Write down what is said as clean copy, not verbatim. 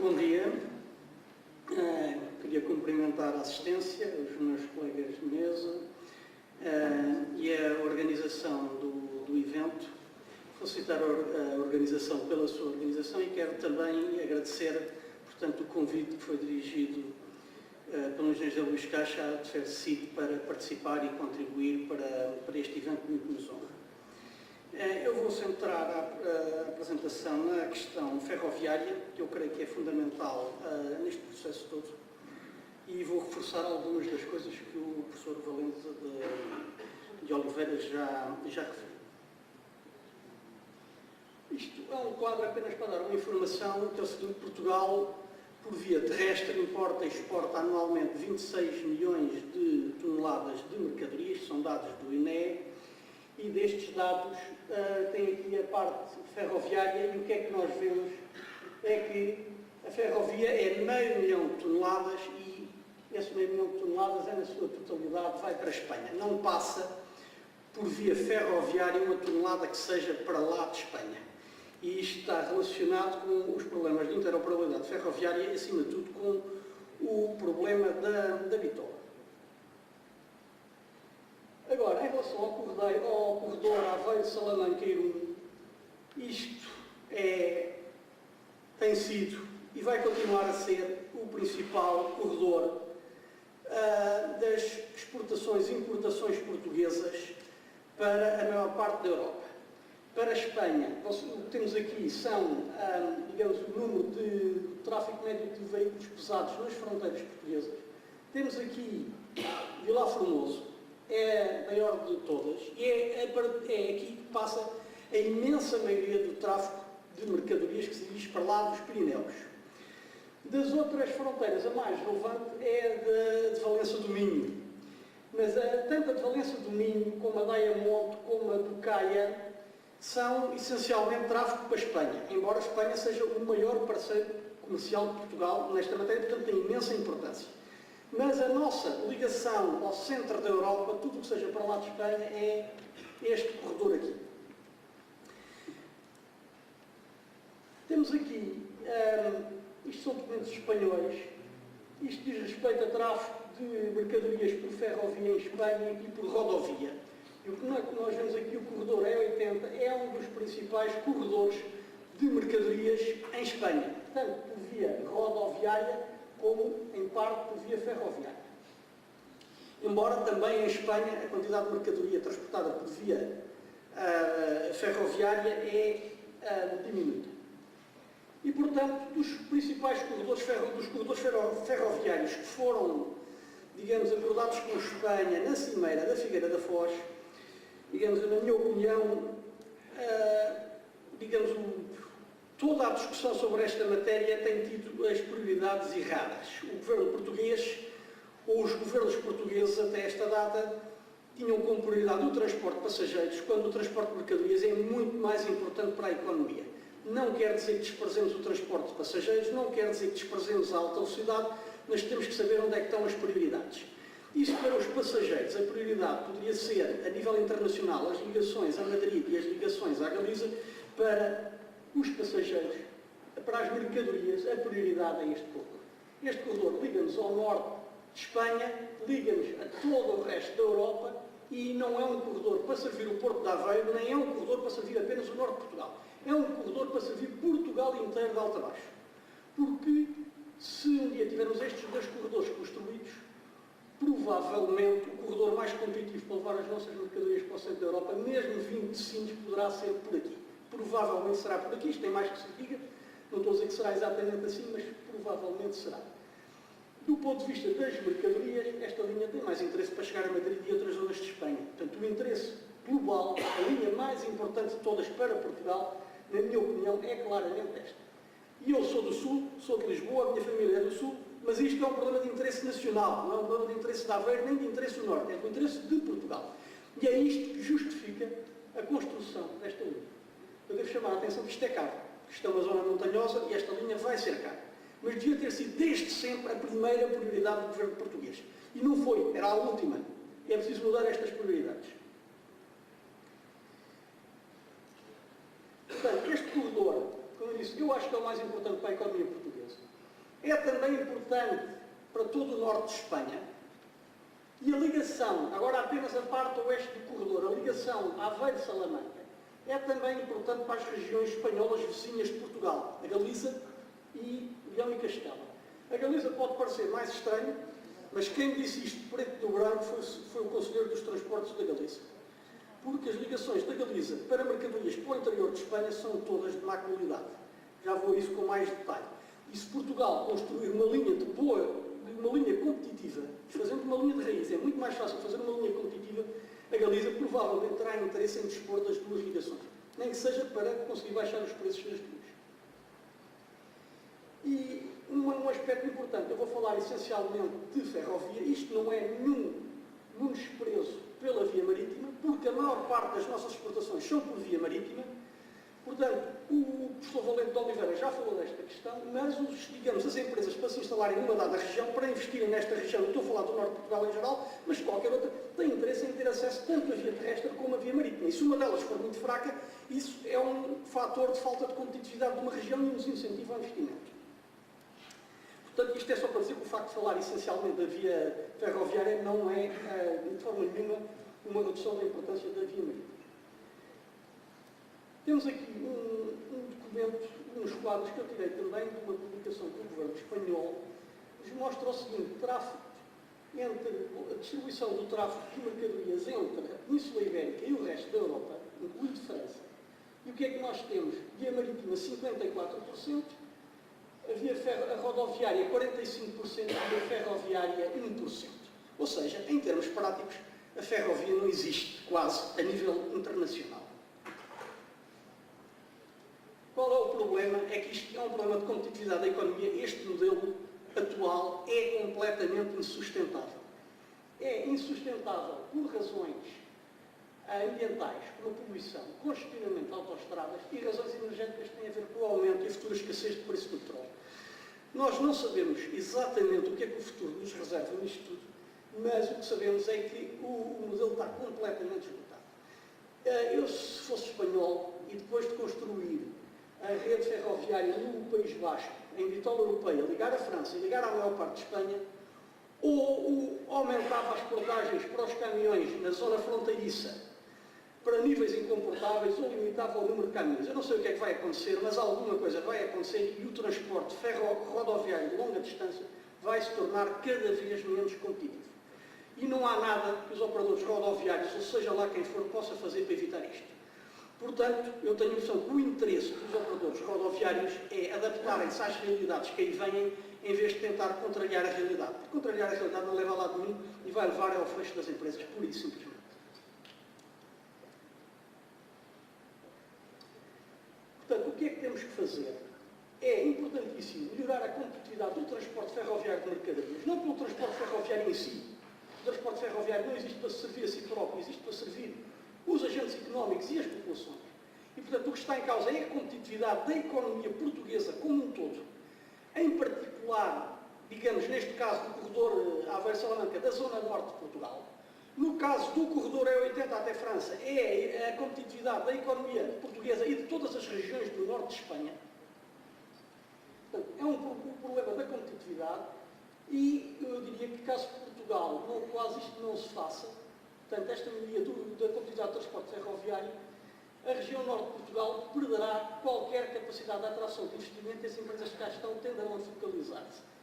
bom dia. Queria cumprimentar a assistência, os meus colegas de mesa e a organização do evento, felicitar a organização pela sua organização e quero também agradecer, portanto, o convite que foi dirigido pelo engenheiro Luís Caixa à TFERCIT para participar e contribuir para este evento que muito nos honra. Eu vou centrar a apresentação na questão ferroviária, que eu creio que é fundamental neste processo todo, e vou reforçar algumas das coisas que o professor Valente de Oliveira já referiu. Isto é um quadro apenas para dar uma informação, que é o seguinte: Portugal, por via terrestre, importa e exporta anualmente 26 milhões de toneladas de mercadorias, são dados do INE, e destes dados tem aqui a parte ferroviária, e o que é que nós vemos é que a ferrovia é meio milhão de toneladas e esse meio milhão de toneladas é na sua totalidade, vai para a Espanha. Não passa por via ferroviária uma tonelada que seja para lá de Espanha. E isto está relacionado com os problemas de interoperabilidade ferroviária e, acima de tudo, com o problema da bitola. Agora, em relação ao corredor Aveiro-Salamanca-Irún, isto tem sido e vai continuar a ser o principal corredor das exportações e importações portuguesas para a maior parte da Europa. Para a Espanha, o que temos aqui são, digamos, o número de tráfego médio de veículos pesados nas fronteiras portuguesas. Temos aqui Vilar Formoso, é a maior de todas, e é aqui que passa a imensa maioria do tráfego de mercadorias que se dirige para lá dos Pirineus. Das outras fronteiras, a mais relevante é a de Valença do Minho. Mas tanto a de Valença do Minho, como a da Ayamonte, como a do Caia, são essencialmente tráfego para a Espanha, embora a Espanha seja o maior parceiro comercial de Portugal nesta matéria, portanto tem imensa importância. Mas a nossa ligação ao centro da Europa, tudo o que seja para lá de Espanha, é este corredor aqui. Temos aqui, isto são documentos espanhóis, isto diz respeito a tráfego de mercadorias por ferrovia em Espanha e por rodovia. E o que nós vemos aqui, o corredor E80, é um dos principais corredores de mercadorias em Espanha, tanto por via rodoviária como, em parte, por via ferroviária. Embora também em Espanha a quantidade de mercadoria transportada por via ferroviária é diminuta. E, portanto, dos principais corredores, ferroviários que foram, digamos, acordados com Espanha na Cimeira da Figueira da Foz, digamos, na minha opinião, digamos, toda a discussão sobre esta matéria tem tido as prioridades erradas. O governo português, ou os governos portugueses até esta data, tinham como prioridade o transporte de passageiros, quando o transporte de mercadorias é muito mais importante para a economia. Não quer dizer que desprezemos o transporte de passageiros, não quer dizer que desprezemos a alta velocidade, mas temos que saber onde é que estão as prioridades. Isso para os passageiros, a prioridade poderia ser, a nível internacional, as ligações a Madrid e as ligações à Galiza. Para os passageiros, para as mercadorias, a prioridade é este corredor. Este corredor liga-nos ao norte de Espanha, liga-nos a todo o resto da Europa e não é um corredor para servir o Porto de Aveiro, nem é um corredor para servir apenas o norte de Portugal. É um corredor para servir Portugal inteiro de alto a baixo. Porque se um dia tivermos estes dois corredores construídos, provavelmente o corredor mais competitivo para levar as nossas mercadorias para o centro da Europa, mesmo vindo de Sines, poderá ser por aqui. Provavelmente será por aqui, isto tem mais que se diga, não estou a dizer que será exatamente assim, mas provavelmente será. Do ponto de vista das mercadorias, esta linha tem mais interesse para chegar a Madrid e outras zonas de Espanha. Portanto, o interesse global, a linha mais importante de todas para Portugal, na minha opinião, é claramente esta. E eu sou do Sul, sou de Lisboa, a minha família é do Sul, mas isto é um problema de interesse nacional, não é um problema de interesse de Aveiro, nem de interesse do Norte, é do interesse de Portugal. E é isto que justifica a construção desta linha. Eu devo chamar a atenção que isto é caro, que isto é uma zona montanhosa e esta linha vai ser cara. Mas devia ter sido desde sempre a primeira prioridade do governo português. E não foi, era a última. E é preciso mudar estas prioridades. Portanto, este corredor, como eu disse, eu acho que é o mais importante para a economia portuguesa. é também importante para todo o norte de Espanha. E a ligação, agora apenas a parte oeste do corredor, a ligação Aveiro-Salamanca, é também importante para as regiões espanholas vizinhas de Portugal, a Galiza e Leão e Castela. A Galiza pode parecer mais estranho, mas quem disse isto preto no branco foi o Conselheiro dos Transportes da Galiza. Porque as ligações da Galiza para mercadorias para o interior de Espanha são todas de má qualidade. Já vou a isso com mais detalhe. E se Portugal construir uma linha uma linha competitiva, fazendo uma linha de raiz, é muito mais fácil fazer uma linha competitiva, a Galiza provavelmente terá interesse em dispor das duas ligações, nem que seja para conseguir baixar os preços das duas. E um aspecto importante, eu vou falar essencialmente de ferrovia, isto não é nenhum desprezo pela via marítima, porque a maior parte das nossas exportações são por via marítima. Portanto, o professor Valente de Oliveira já falou desta questão, mas digamos, as empresas para se instalarem numa dada região, para investirem nesta região, não estou a falar do norte de Portugal em geral, mas qualquer outra, têm interesse em ter acesso tanto à via terrestre como à via marítima. E se uma delas for muito fraca, isso é um fator de falta de competitividade de uma região e nos incentiva ao investimento. Portanto, isto é só para dizer que o facto de falar essencialmente da via ferroviária não é, de forma nenhuma, uma redução da importância da via marítima. Temos aqui um documento, uns quadros que eu tirei também de uma publicação do governo espanhol, que nos mostra o seguinte: a distribuição do tráfego de mercadorias entre a Península Ibérica e o resto da Europa, incluindo França. E o que é que nós temos? Via marítima 54%, a rodoviária 45% e a ferroviária 1%. Ou seja, em termos práticos, a ferrovia não existe quase a nível internacional. Qual é o problema? É que isto é um problema de competitividade da economia. Este modelo atual é completamente insustentável. É insustentável por razões ambientais, por uma poluição, congestionamento de autoestradas e razões energéticas que têm a ver com o aumento e a futura escassez de preço do petróleo. Nós não sabemos exatamente o que é que o futuro nos reserva nisto tudo, mas o que sabemos é que o modelo está completamente esgotado. Eu, se fosse espanhol, e depois de construir a rede ferroviária no País Basco, em bitola europeia, ligar a França e ligar à maior parte de Espanha, ou aumentava as portagens para os caminhões na zona fronteiriça para níveis incomportáveis, ou limitava o número de caminhões. Eu não sei o que é que vai acontecer, mas alguma coisa vai acontecer e o transporte rodoviário de longa distância vai se tornar cada vez menos competitivo. E não há nada que os operadores rodoviários, ou seja lá quem for, possa fazer para evitar isto. Portanto, eu tenho a noção que o interesse dos operadores rodoviários é adaptarem-se às realidades que aí vêm, em vez de tentar contrariar a realidade. Porque contrariar a realidade não leva a lado nenhum e vai levar ao fecho das empresas, pura e simplesmente. Portanto, o que é que temos que fazer? É importantíssimo melhorar a competitividade do transporte ferroviário de mercadorias, não pelo transporte ferroviário em si. O transporte ferroviário não existe para servir a si próprio, existe para servir os agentes económicos e as populações. E, portanto, o que está em causa é a competitividade da economia portuguesa como um todo. Em particular, digamos, neste caso do corredor Aveiro-Salamanca, da zona norte de Portugal. No caso do corredor E80 até França, é a competitividade da economia portuguesa e de todas as regiões do norte de Espanha. Portanto, é um problema da competitividade e eu diria que caso Portugal, quase isto não se faça, portanto, esta melhoria da competitividade do transporte ferroviário, a região norte de Portugal perderá qualquer capacidade de atração de investimento e as empresas que cá estão tenderão a focalizar-se.